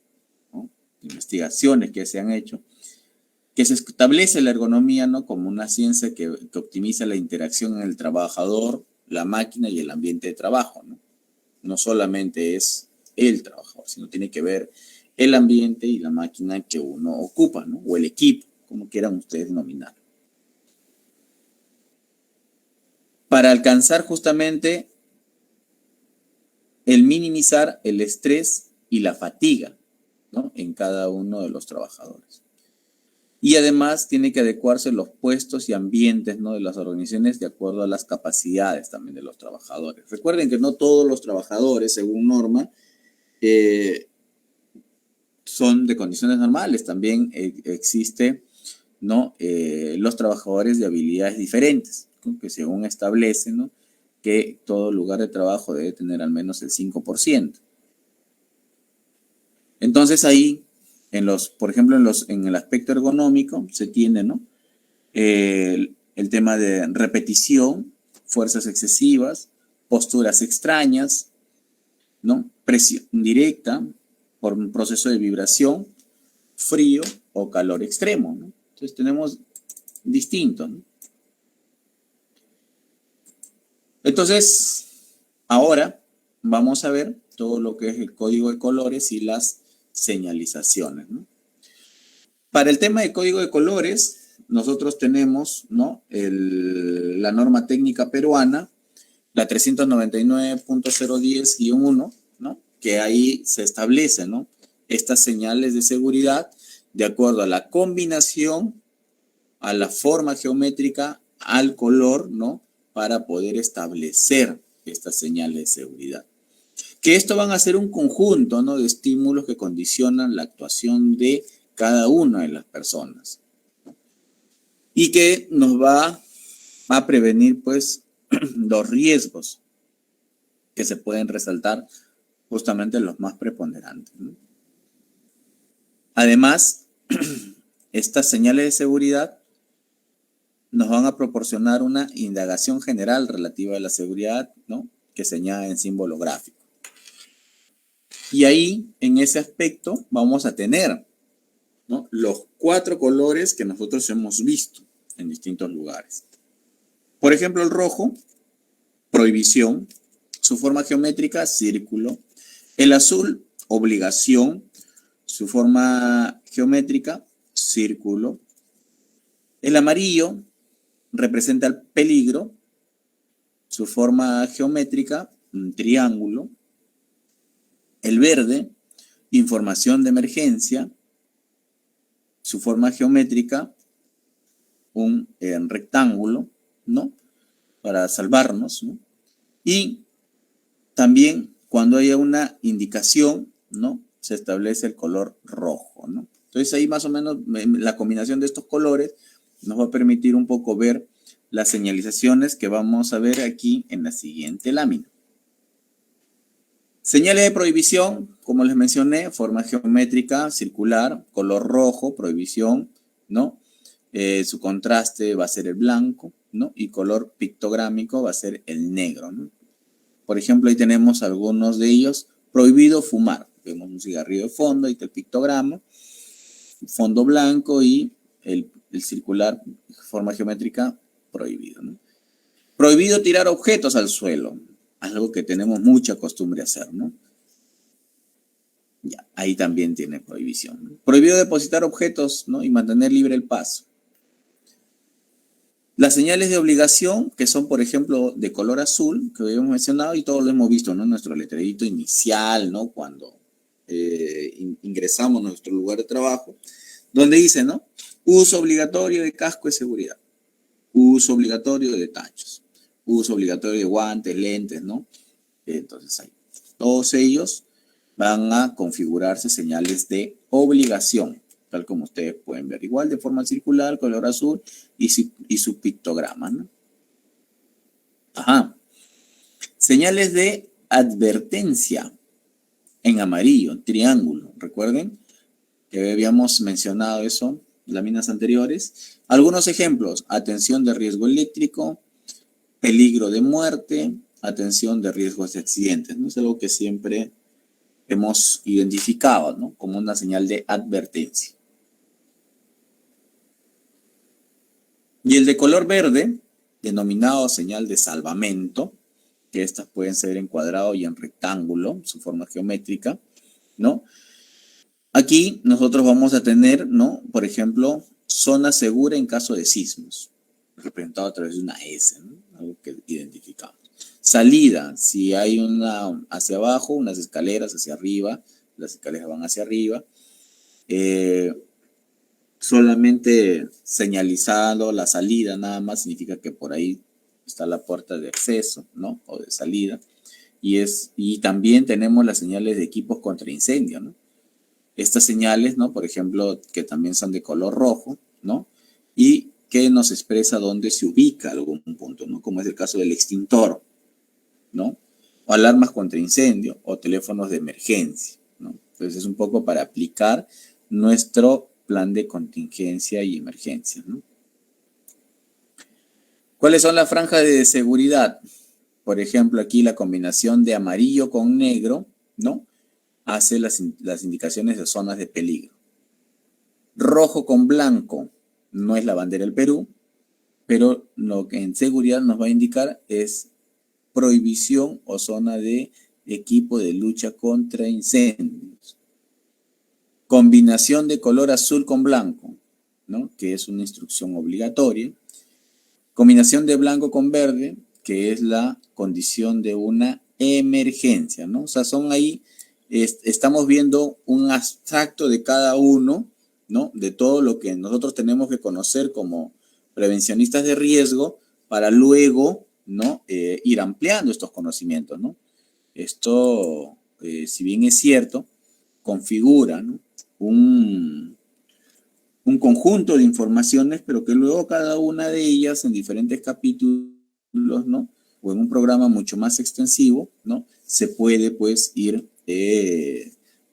¿no? Investigaciones que se han hecho, que se establece la ergonomía, ¿no? Como una ciencia que optimiza la interacción en el trabajador, la máquina y el ambiente de trabajo, ¿no? No solamente es el trabajador, sino tiene que ver el ambiente y la máquina que uno ocupa, ¿no? O el equipo, como quieran ustedes denominar. Para alcanzar justamente el minimizar el estrés y la fatiga, ¿no? En cada uno de los trabajadores. Y además tiene que adecuarse los puestos y ambientes, ¿no? De las organizaciones de acuerdo a las capacidades también de los trabajadores. Recuerden que no todos los trabajadores, según norma, son de condiciones normales. También existe, ¿no? Los trabajadores de habilidades diferentes, ¿no? Que según establece, ¿no? Que todo lugar de trabajo debe tener al menos el 5%. Entonces ahí, por ejemplo, en el aspecto ergonómico se tiene, ¿no? El tema de repetición, fuerzas excesivas, posturas extrañas, ¿no? Presión directa por un proceso de vibración, frío o calor extremo, ¿no? Entonces tenemos distintos, ¿no? Entonces, ahora vamos a ver todo lo que es el código de colores y las señalizaciones, ¿no? Para el tema de código de colores, nosotros tenemos, ¿no? La norma técnica peruana, la 399.010-1, ¿no? Que ahí se establece, ¿no? Estas señales de seguridad de acuerdo a la combinación, a la forma geométrica, al color, ¿no? Para poder establecer estas señales de seguridad. Que esto van a ser un conjunto, ¿no?, de estímulos que condicionan la actuación de cada una de las personas y que nos va a prevenir, pues, los riesgos que se pueden resaltar, justamente los más preponderantes, ¿no? Además, estas señales de seguridad nos van a proporcionar una indagación general relativa a la seguridad, ¿no?, que se añade en símbolo gráfico. Y ahí, en ese aspecto, vamos a tener, ¿no?, los 4 colores que nosotros hemos visto en distintos lugares. Por ejemplo, el rojo, prohibición, su forma geométrica, círculo. El azul, obligación, su forma geométrica, círculo. El amarillo representa el peligro, su forma geométrica, un triángulo. El verde, información de emergencia, su forma geométrica, un rectángulo, ¿no?, para salvarnos, ¿no? Y también cuando haya una indicación, ¿no?, se establece el color rojo, ¿no? Entonces ahí más o menos la combinación de estos colores nos va a permitir un poco ver las señalizaciones que vamos a ver aquí en la siguiente lámina. Señales de prohibición, como les mencioné, forma geométrica, circular, color rojo, prohibición, ¿no? Su contraste va a ser el blanco, ¿no? Y color pictográmico va a ser el negro, ¿no? Por ejemplo, ahí tenemos algunos de ellos. Prohibido fumar. Vemos un cigarrillo de fondo, ahí está el pictograma, fondo blanco y el circular, forma geométrica, prohibido, ¿no? Prohibido tirar objetos al suelo, algo que tenemos mucha costumbre hacer, ¿no? Ya, ahí también tiene prohibición, ¿no? Prohibido depositar objetos, ¿no?, y mantener libre el paso. Las señales de obligación, que son, por ejemplo, de color azul, que habíamos mencionado y todos lo hemos visto, ¿no?, nuestro letrerito inicial, ¿no?, cuando ingresamos a nuestro lugar de trabajo, donde dice, ¿no?, uso obligatorio de casco de seguridad, uso obligatorio de tachos, uso obligatorio de guantes, lentes, ¿no? Entonces, ahí, todos ellos van a configurarse señales de obligación, tal como ustedes pueden ver. Igual de forma circular, color azul y su pictograma, ¿no? Ajá. Señales de advertencia en amarillo, triángulo. Recuerden que habíamos mencionado eso en láminas anteriores. Algunos ejemplos: atención de riesgo eléctrico, peligro de muerte, atención de riesgos de accidentes, ¿no? Es algo que siempre hemos identificado, ¿no?, como una señal de advertencia. Y el de color verde, denominado señal de salvamento, que estas pueden ser en cuadrado y en rectángulo, su forma geométrica, ¿no? Aquí nosotros vamos a tener, ¿no?, por ejemplo, zona segura en caso de sismos, representado a través de una S, ¿no?, algo que identificamos. Salida, si hay una hacia abajo, unas escaleras hacia arriba, las escaleras van hacia arriba. Solamente señalizando la salida nada más significa que por ahí está la puerta de acceso, ¿no?, o de salida. Y también tenemos las señales de equipos contra incendio, ¿no? Estas señales, ¿no?, por ejemplo, que también son de color rojo, ¿no?, y que nos expresa dónde se ubica algún punto, ¿no?, como es el caso del extintor, ¿no?, o alarmas contra incendio, o teléfonos de emergencia, ¿no? Entonces es un poco para aplicar nuestro plan de contingencia y emergencia, ¿no? ¿Cuáles son las franjas de seguridad? Por ejemplo, aquí la combinación de amarillo con negro, ¿no?, hace las indicaciones de zonas de peligro. Rojo con blanco no es la bandera del Perú, pero lo que en seguridad nos va a indicar es prohibición o zona de equipo de lucha contra incendios. Combinación de color azul con blanco, ¿no?, que es una instrucción obligatoria. Combinación de blanco con verde, que es la condición de una emergencia, ¿no? O sea, son ahí, estamos viendo un abstracto de cada uno, ¿no?, de todo lo que nosotros tenemos que conocer como prevencionistas de riesgo para luego, ¿no?, ir ampliando estos conocimientos, ¿no? Esto si bien es cierto, configura, ¿no?, un conjunto de informaciones, pero que luego cada una de ellas en diferentes capítulos, ¿no?, o en un programa mucho más extensivo, ¿no?, se puede pues ir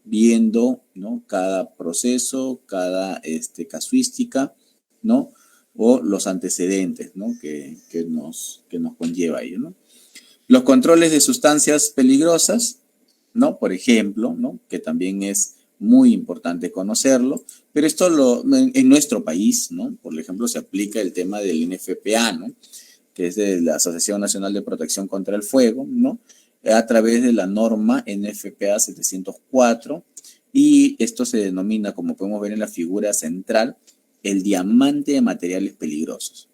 viendo, ¿no?, cada proceso, cada casuística, ¿no?, o los antecedentes, ¿no?, que nos conlleva ello, ¿no? Los controles de sustancias peligrosas, ¿no?, por ejemplo, ¿no?, que también es muy importante conocerlo, pero esto en nuestro país, ¿no?, por ejemplo, se aplica el tema del NFPA, ¿no?, que es de la Asociación Nacional de Protección contra el Fuego, ¿no?, a través de la norma NFPA 704, y esto se denomina, como podemos ver en la figura central, el diamante de materiales peligrosos.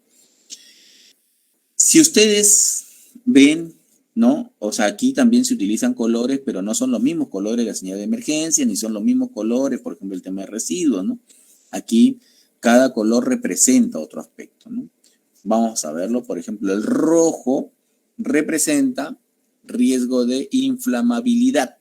Si ustedes ven, ¿no?, o sea, aquí también se utilizan colores, pero no son los mismos colores de la señal de emergencia, ni son los mismos colores, por ejemplo, el tema de residuos, ¿no? Aquí cada color representa otro aspecto, ¿no? Vamos a verlo, por ejemplo, el rojo representa riesgo de inflamabilidad,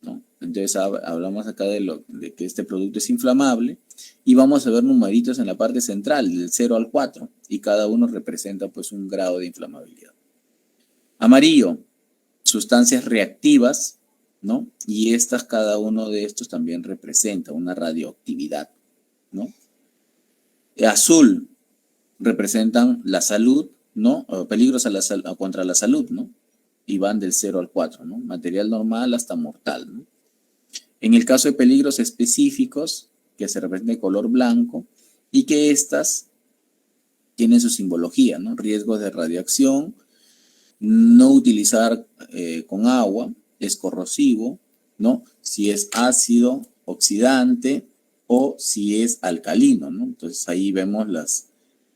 ¿no? Entonces hablamos acá de que este producto es inflamable, y vamos a ver numeritos en la parte central, del 0 al 4, y cada uno representa pues un grado de inflamabilidad. Amarillo, sustancias reactivas, ¿no? Y cada uno de estos también representa una radioactividad, ¿no? Azul representan la salud, ¿no?, peligros contra la salud, ¿no?, y van del 0 al 4, ¿no?, material normal hasta mortal, ¿no? En el caso de peligros específicos, que se representa de color blanco, y que estas tienen su simbología, ¿no?, riesgos de radiación, no utilizar con agua, es corrosivo, ¿no?, si es ácido, oxidante, o si es alcalino, ¿no? Entonces ahí vemos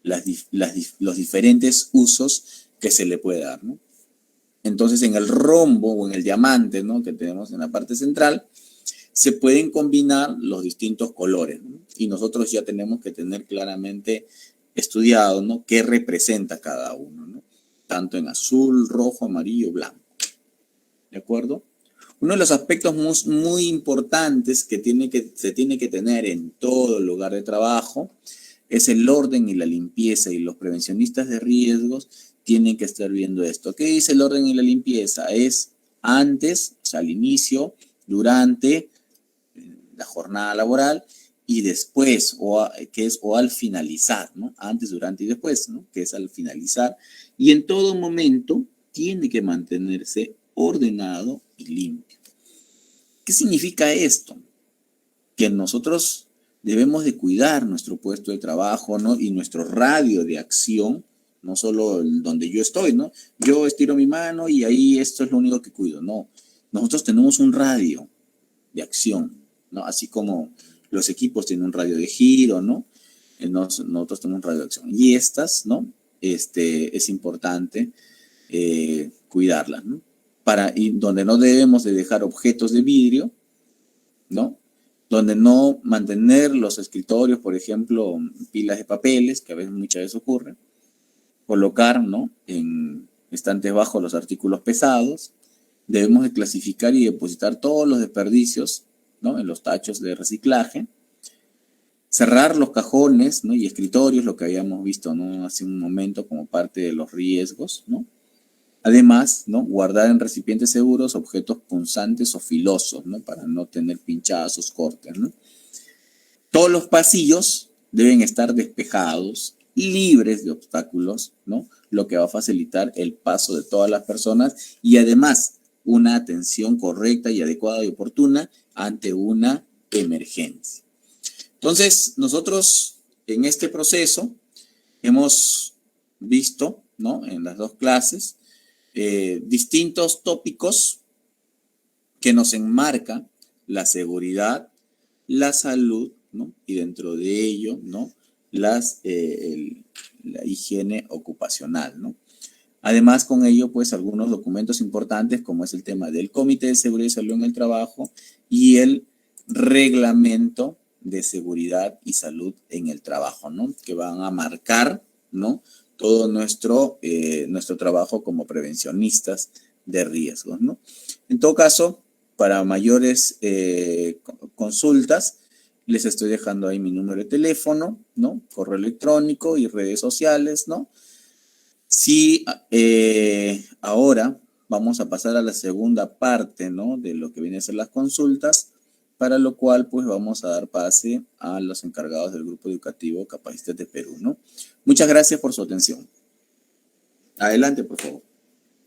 los diferentes usos que se le puede dar, ¿no? Entonces en el rombo o en el diamante, ¿no?, que tenemos en la parte central, se pueden combinar los distintos colores, ¿no? Y nosotros ya tenemos que tener claramente estudiado, ¿no?, qué representa cada uno, ¿no?, tanto en azul, rojo, amarillo, blanco. ¿De acuerdo? Uno de los aspectos muy importantes que se tiene que tener en todo lugar de trabajo es el orden y la limpieza, y los prevencionistas de riesgos tienen que estar viendo esto. ¿Qué dice el orden y la limpieza? Es antes, o sea, al inicio, durante la jornada laboral, y después, o al finalizar, ¿no? Antes, durante y después, ¿no?, que es al finalizar. Y en todo momento tiene que mantenerse ordenado y limpio. ¿Qué significa esto? Que nosotros debemos de cuidar nuestro puesto de trabajo, ¿no?, y nuestro radio de acción, no solo donde yo estoy, ¿no? Yo estiro mi mano y ahí esto es lo único que cuido. No, nosotros tenemos un radio de acción, ¿no? Así como los equipos tienen un radio de giro, ¿no? Nosotros tenemos un radio de acción. Y estas, ¿no?, es importante cuidarlas, ¿no? Y donde no debemos de dejar objetos de vidrio, ¿no?, donde no mantener los escritorios, por ejemplo, pilas de papeles, que a veces muchas veces ocurre, colocar, ¿no?, en estantes bajos los artículos pesados. Debemos de clasificar y depositar todos los desperdicios, ¿no?, en los tachos de reciclaje. Cerrar los cajones, ¿no?, y escritorios, lo que habíamos visto, ¿no?, hace un momento, como parte de los riesgos, ¿no? Además, ¿no?, guardar en recipientes seguros objetos punzantes o filosos, ¿no?, para no tener pinchazos, cortes, ¿no? Todos los pasillos deben estar despejados, libres de obstáculos, ¿no?, lo que va a facilitar el paso de todas las personas, y además una atención correcta y adecuada y oportuna ante una emergencia. Entonces, nosotros en este proceso hemos visto, ¿no?, en las dos clases, distintos tópicos que nos enmarcan la seguridad, la salud, ¿no?, y dentro de ello, ¿no?, la higiene ocupacional, ¿no? Además, con ello, pues, algunos documentos importantes, como es el tema del Comité de Seguridad y Salud en el Trabajo y el Reglamento de Seguridad y Salud en el Trabajo, ¿no?, que van a marcar, ¿no?, todo nuestro trabajo como prevencionistas de riesgos, ¿no? En todo caso, para mayores consultas, les estoy dejando ahí mi número de teléfono, ¿no? Correo electrónico y redes sociales, ¿no? Sí, ahora vamos a pasar a la segunda parte, ¿no? De lo que viene a ser las consultas, para lo cual pues vamos a dar pase a los encargados del Grupo Educativo Capacitate Perú, ¿no? Muchas gracias por su atención. Adelante, por favor.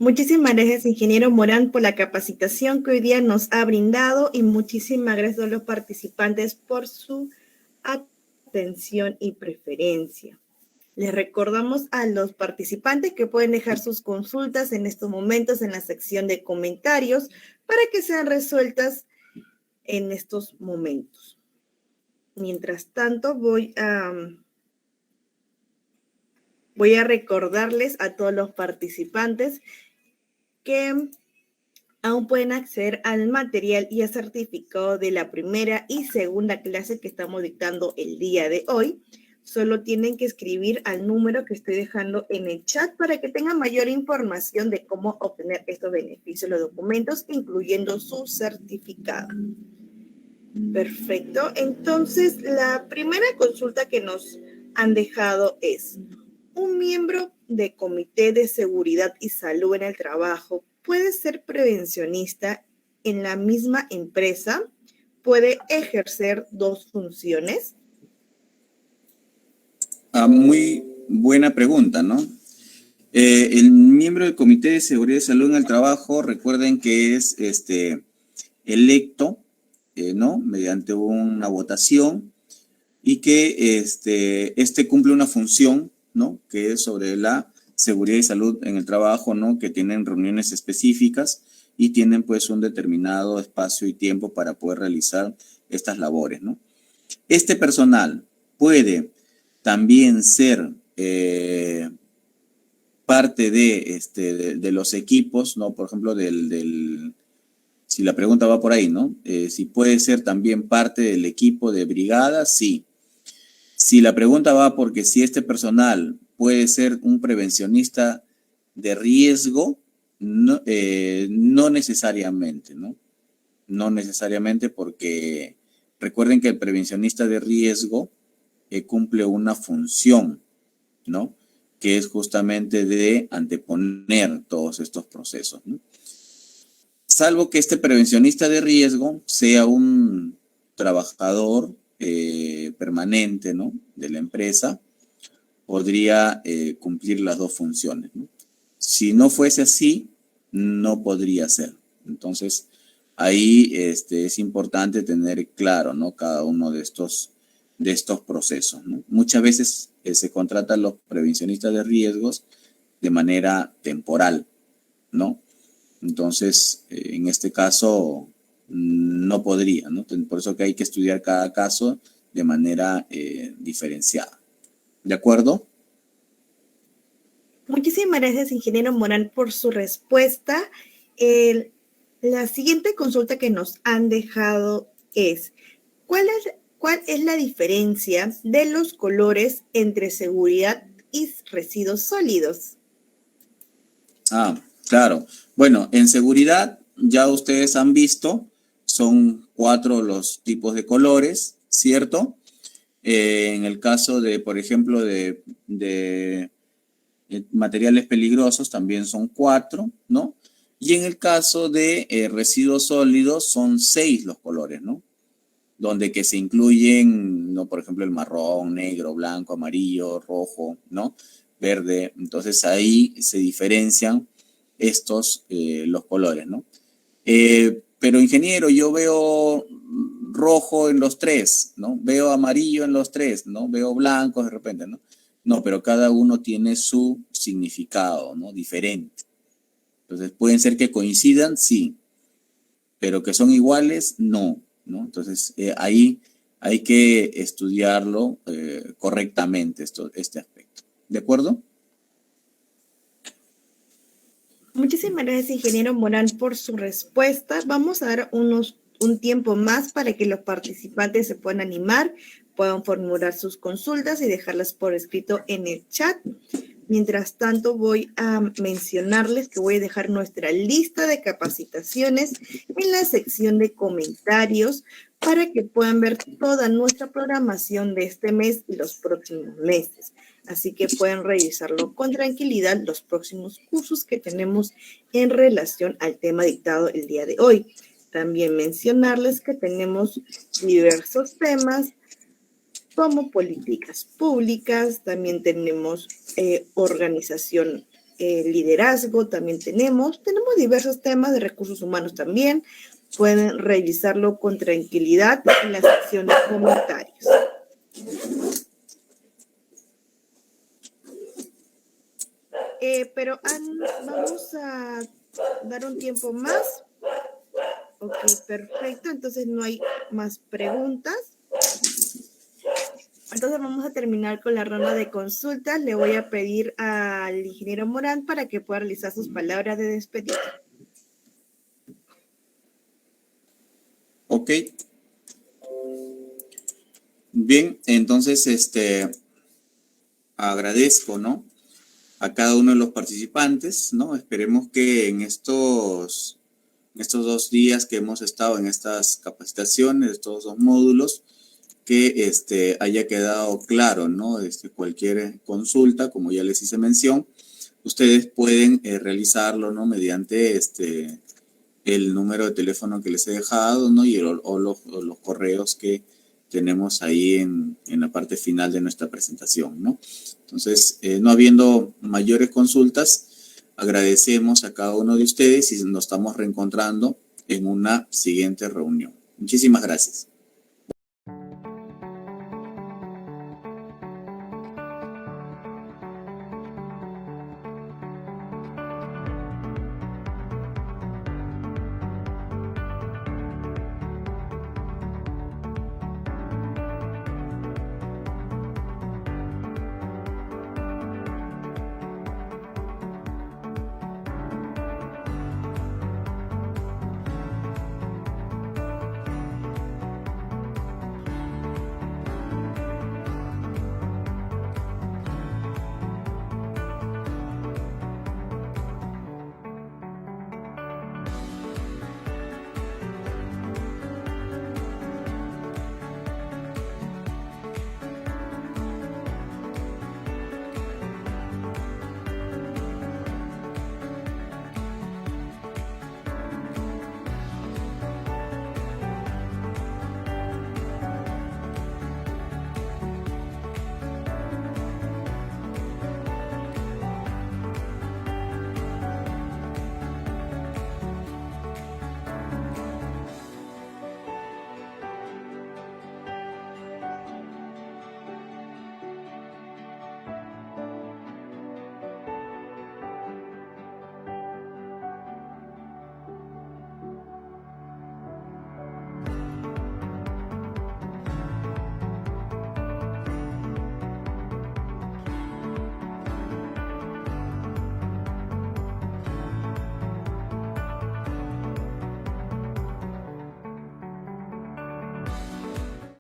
Muchísimas gracias, ingeniero Morán, por la capacitación que hoy día nos ha brindado y muchísimas gracias a los participantes por su atención y preferencia. Les recordamos a los participantes que pueden dejar sus consultas en estos momentos en la sección de comentarios para que sean resueltas en estos momentos. Mientras tanto, voy a recordarles a todos los participantes que aún pueden acceder al material y al certificado de la primera y segunda clase que estamos dictando el día de hoy. Solo tienen que escribir al número que estoy dejando en el chat para que tengan mayor información de cómo obtener estos beneficios, los documentos, incluyendo su certificado. Perfecto. Entonces, la primera consulta que nos han dejado es: ¿un miembro de Comité de Seguridad y Salud en el Trabajo puede ser prevencionista en la misma empresa? ¿Puede ejercer dos funciones? Muy buena pregunta, ¿no? El miembro del Comité de Seguridad y Salud en el Trabajo, recuerden que es electo, ¿no? Mediante una votación y que este cumple una función, ¿no? Que es sobre la seguridad y salud en el trabajo, ¿no? Que tienen reuniones específicas y tienen pues un determinado espacio y tiempo para poder realizar estas labores, ¿no? Este personal puede también ser parte de los equipos, ¿no? Por ejemplo, si la pregunta va por ahí, ¿no? Si puede ser también parte del equipo de brigada, sí. Si la pregunta va porque si este personal puede ser un prevencionista de riesgo, no, no necesariamente, ¿no? No necesariamente, porque recuerden que el prevencionista de riesgo cumple una función, ¿no? Que es justamente de anteponer todos estos procesos, ¿no? Salvo que este prevencionista de riesgo sea un trabajador permanente, ¿no? De la empresa, podría cumplir las dos funciones, ¿no? Si no fuese así, no podría ser. Entonces, ahí es importante tener claro, ¿no? Cada uno de estos procesos, ¿no? Muchas veces se contratan los prevencionistas de riesgos de manera temporal, ¿no? Entonces, en este caso, no podría, ¿no? Por eso que hay que estudiar cada caso de manera diferenciada. ¿De acuerdo? Muchísimas gracias, ingeniero Morán, por su respuesta. La siguiente consulta que nos han dejado es: ¿cuál es la diferencia de los colores entre seguridad y residuos sólidos? Ah, claro. Bueno, en seguridad ya ustedes han visto, son 4 los tipos de colores, ¿cierto? En el caso de, por ejemplo, de materiales peligrosos también son 4, ¿no? Y en el caso de residuos sólidos son 6 los colores, ¿no? Donde que se incluyen, ¿no? Por ejemplo, el marrón, negro, blanco, amarillo, rojo, ¿no? Verde. Entonces ahí se diferencian los colores, ¿no? Pero ingeniero, yo veo rojo en los 3, ¿no? Veo amarillo en los 3, ¿no? Veo blancos de repente, ¿no? No, pero cada uno tiene su significado, ¿no? Diferente. Entonces, pueden ser que coincidan, sí, pero que son iguales, no, ¿no? Entonces, ahí hay que estudiarlo correctamente, este aspecto. ¿De acuerdo? Muchísimas gracias, ingeniero Morán, por su respuesta. Vamos a dar un tiempo más para que los participantes se puedan animar, puedan formular sus consultas y dejarlas por escrito en el chat. Mientras tanto, voy a mencionarles que voy a dejar nuestra lista de capacitaciones en la sección de comentarios para que puedan ver toda nuestra programación de este mes y los próximos meses. Así que pueden revisarlo con tranquilidad los próximos cursos que tenemos en relación al tema dictado el día de hoy. También mencionarles que tenemos diversos temas como políticas públicas, también tenemos organización, liderazgo, también tenemos diversos temas de recursos humanos también. Pueden revisarlo con tranquilidad en la sección de comentarios. Pero vamos a dar un tiempo más. Ok, perfecto. Entonces no hay más preguntas. Entonces vamos a terminar con la ronda de consultas. Le voy a pedir al ingeniero Morán para que pueda realizar sus palabras de despedida. Ok. Bien, entonces agradezco, ¿no?, a cada uno de los participantes, ¿no? Esperemos que en estos 2 días que hemos estado en estas capacitaciones, estos 2 módulos, que haya quedado claro, ¿no? Cualquier consulta, como ya les hice mención, ustedes pueden realizarlo, ¿no?, mediante el número de teléfono que les he dejado, ¿no?, y los correos que tenemos ahí en la parte final de nuestra presentación, ¿no? Entonces, no habiendo mayores consultas, agradecemos a cada uno de ustedes y nos estamos reencontrando en una siguiente reunión. Muchísimas gracias.